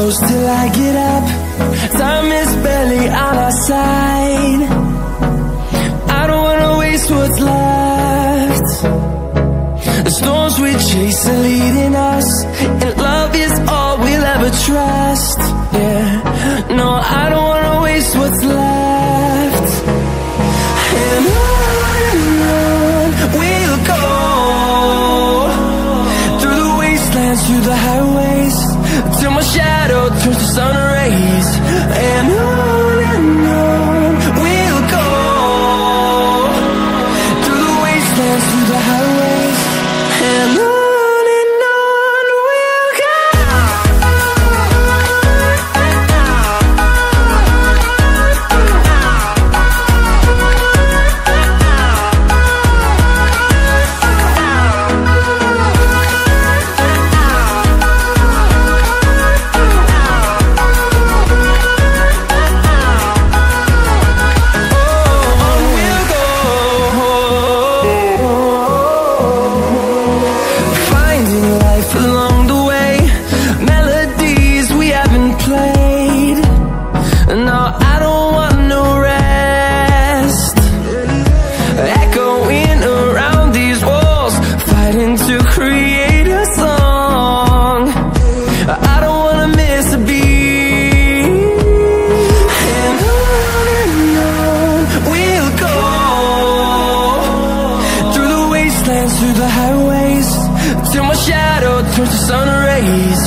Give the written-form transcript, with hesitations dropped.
close till I get up. Time is barely on our side. I don't wanna waste what's left. The storms we chase are leading us, and love is all we'll ever trust. Yeah, no, I don't wanna waste what's left. And on we'll go, through the wastelands, through the highways, till my shadow turns to sun rays. And on we'll go, through the wastelands, through the highways, and on we'll go. Through the highways, till my shadow turns to sun rays.